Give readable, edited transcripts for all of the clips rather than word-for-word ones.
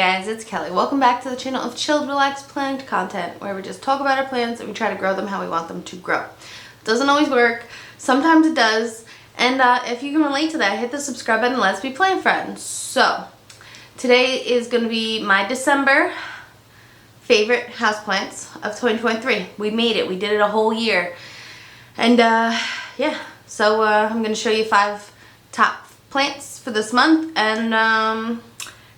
guys, it's Kelly. Welcome back to the channel of chilled, relaxed plant content, where we just talk about our plants and we try to grow them how we want them to grow. Doesn't always work. Sometimes it does. And if you can relate to that, hit the subscribe button and let's be plant friends. So, today is going to be my December favorite houseplants of 2023. We made it. We did it a whole year. And yeah, so I'm going to show you 5 top plants for this month, and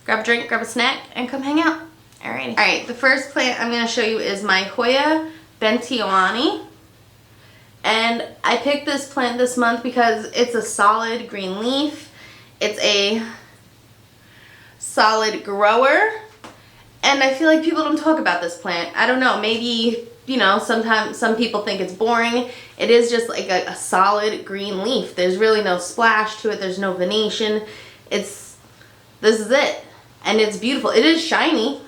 grab a drink, grab a snack, and come hang out. Alrighty. Alright, the first plant I'm going to show you is my Hoya Bentiawani. And I picked this plant this month because it's a solid green leaf. It's a solid grower. And I feel like people don't talk about this plant. I don't know, maybe, you know, sometimes some people think it's boring. It is just like a solid green leaf. There's really no splash to it. There's no venation. This is it. And it's beautiful. It is shiny,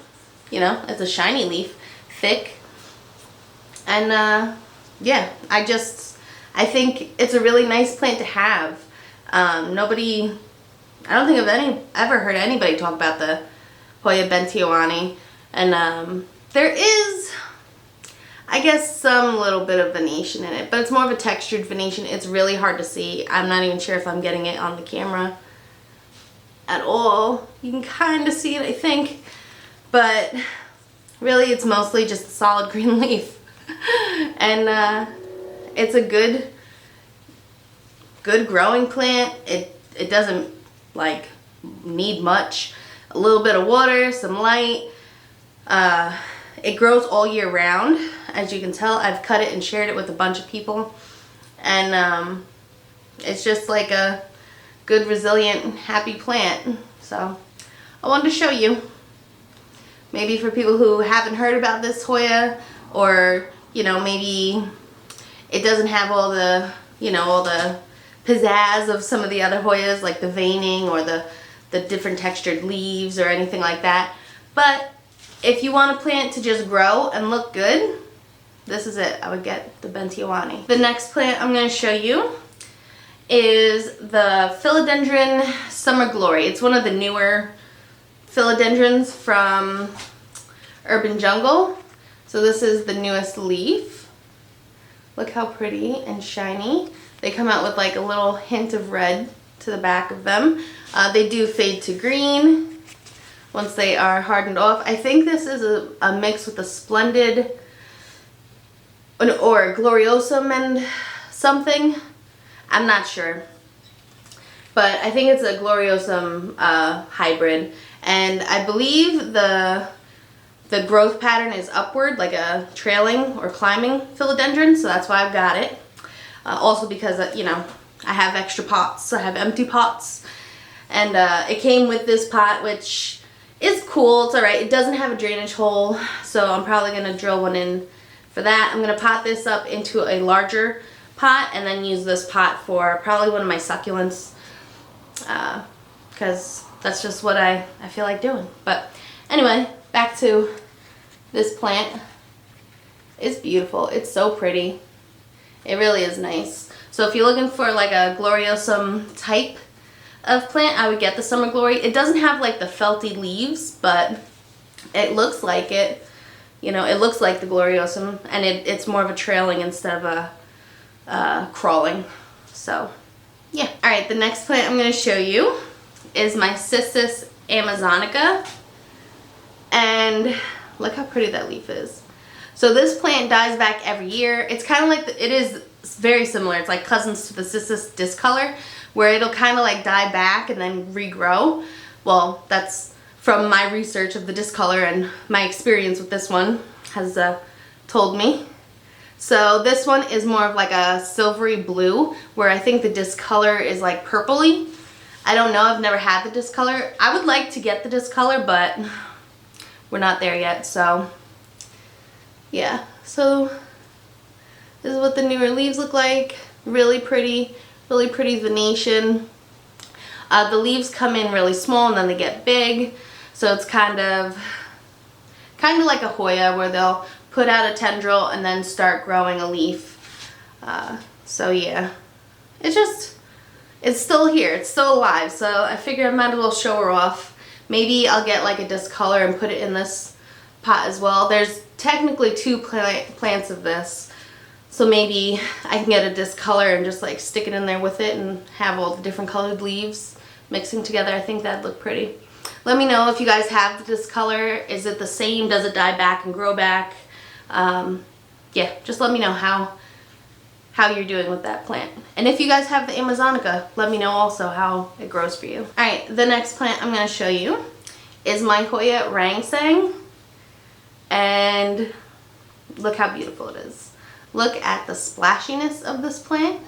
you know, it's a shiny leaf, thick. And yeah, I think it's a really nice plant to have. I don't think I've ever heard anybody talk about the Hoya Bentiawani. And there is, I guess, some little bit of venation in it, but it's more of a textured venation. It's really hard to see. I'm not even sure if I'm getting it on the camera at all. You can kind of see it, I think, but really it's mostly just a solid green leaf. And it's a good growing plant. It doesn't like need much. A little bit of water, some light. It grows all year round. As you can tell, I've cut it and shared it with a bunch of people, and it's just like a good, resilient, happy plant. So I wanted to show you. Maybe for people who haven't heard about this Hoya, or you know, maybe it doesn't have all the, you know, all the pizzazz of some of the other Hoyas, like the veining or the different textured leaves or anything like that. But if you want a plant to just grow and look good, this is it. I would get the Bentiawani. The next plant I'm going to show you is the Philodendron Summer Glory. It's one of the newer philodendrons from Urban Jungle. So this is the newest leaf. Look how pretty and shiny. They come out with like a little hint of red to the back of them. They do fade to green once they are hardened off. I think this is a mix with a Splendid or a Gloriosum and something. I'm not sure. But I think it's a Gloriosum hybrid. And I believe the growth pattern is upward, like a trailing or climbing philodendron. So that's why I've got it. Also because, you know, I have extra pots. I have empty pots. And it came with this pot, which is cool. It's alright. It doesn't have a drainage hole, so I'm probably going to drill one in for that. I'm going to pot this up into a larger pot and then use this pot for probably one of my succulents, because that's just what I feel like doing. But anyway, back to this plant. It's beautiful. It's so pretty. It really is nice. So if you're looking for like a Gloriosum type of plant, I would get the Summer Glory. It doesn't have like the felty leaves, but it looks like it. You know, it looks like the Gloriosum, and it's more of a trailing instead of a crawling. So yeah. Alright, the next plant I'm going to show you is my Cissus Amazonica. And look how pretty that leaf is. So this plant dies back every year. It's kind of like, it is very similar. It's like cousins to the Cissus discolor, where it'll kind of like die back and then regrow. Well, that's from my research of the discolor, and my experience with this one has told me. So this one is more of like a silvery blue, where I think the discolor is like purpley. I don't know. I've never had the discolor. I would like to get the discolor, but we're not there yet. So yeah. So this is what the newer leaves look like. Really pretty venation. The leaves come in really small and then they get big. So it's kind of like a Hoya, where they'll put out a tendril and then start growing a leaf. So yeah, it's still here, it's still alive, so I figured I might as well show her off Maybe I'll get like a discolor and put it in this pot as well. There's technically 2 plants of this, so maybe I can get a discolor and just like stick it in there with it and have all the different colored leaves mixing together. I think that'd look pretty. Let me know if you guys have the discolor. Is it the same? Does it die back and grow back? Yeah, just let me know how you're doing with that plant. And if you guys have the Amazonica, let me know also how it grows for you. All right, the next plant I'm gonna show you is my Hoya Rangsang. And look how beautiful it is. Look at the splashiness of this plant.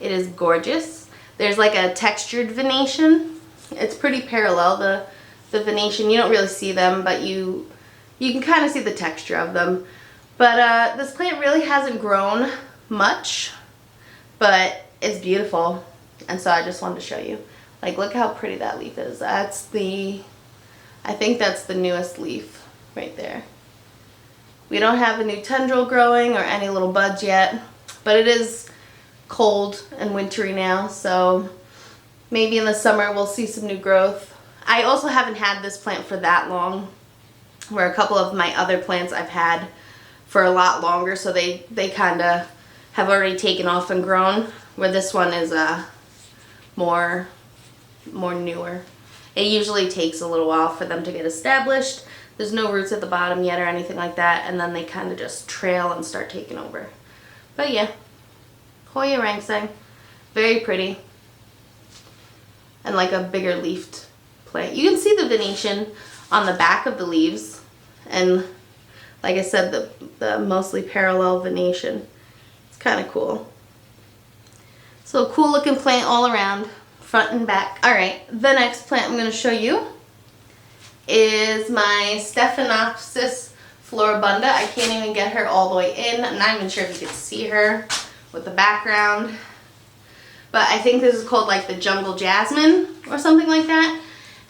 It is gorgeous. There's like a textured venation. It's pretty parallel, the venation. You don't really see them, but you can kind of see the texture of them. But this plant really hasn't grown much, but it's beautiful. And so I just wanted to show you. Like, look how pretty that leaf is. That's I think that's the newest leaf right there. We don't have a new tendril growing or any little buds yet, but it is cold and wintry now, so maybe in the summer we'll see some new growth. I also haven't had this plant for that long, where a couple of my other plants I've had for a lot longer, so they kind of have already taken off and grown, where this one is more newer. It usually takes a little while for them to get established. There's no roots at the bottom yet or anything like that, and then they kind of just trail and start taking over. But yeah, Hoya Rangsang, very pretty, and like a bigger leafed plant. You can see the venation on the back of the leaves, and like I said, the mostly parallel venation. It's kind of cool. So a cool looking plant all around, front and back. All right, the next plant I'm going to show you is my Stephanopsis floribunda. I can't even get her all the way in. I'm not even sure if you can see her with the background. But I think this is called like the jungle jasmine or something like that.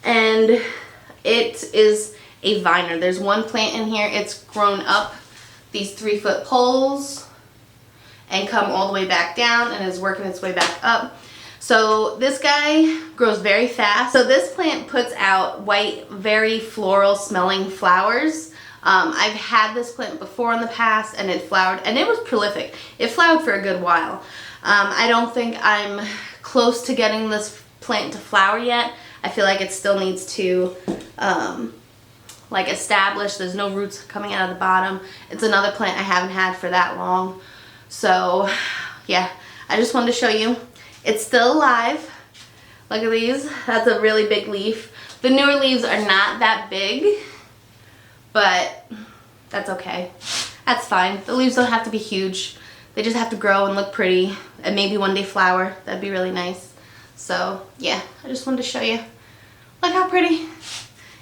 And it is a viner. There's one plant in here. It's grown up these 3-foot poles and come all the way back down and is working its way back up. So this guy grows very fast. So this plant puts out white, very floral smelling flowers. I've had this plant before in the past, and it flowered, and it was prolific. It flowered for a good while. I don't think I'm close to getting this plant to flower yet. I feel like it still needs to like establish. There's no roots coming out of the bottom. It's another plant I haven't had for that long. So yeah, I just wanted to show you. It's still alive. Look at these. That's a really big leaf. The newer leaves are not that big, but that's okay. That's fine. The leaves don't have to be huge. They just have to grow and look pretty, and maybe one day flower. That'd be really nice. So yeah, I just wanted to show you. Look how pretty.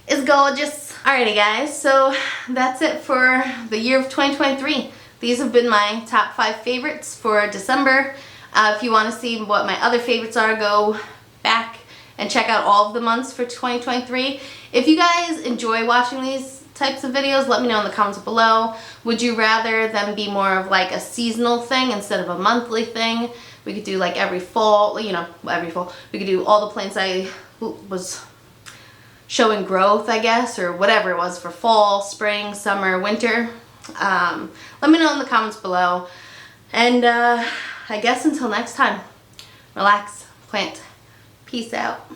It's gorgeous. Alrighty guys, so that's it for the year of 2023. These have been my top 5 favorites for December. If you want to see what my other favorites are, go back and check out all of the months for 2023. If you guys enjoy watching these types of videos, let me know in the comments below. Would you rather them be more of like a seasonal thing instead of a monthly thing? We could do like every fall, you know, every fall. We could do all the plants I was showing growth, I guess, or whatever it was for fall, spring, summer, winter. Let me know in the comments below. And I guess until next time, relax, plant. Peace out.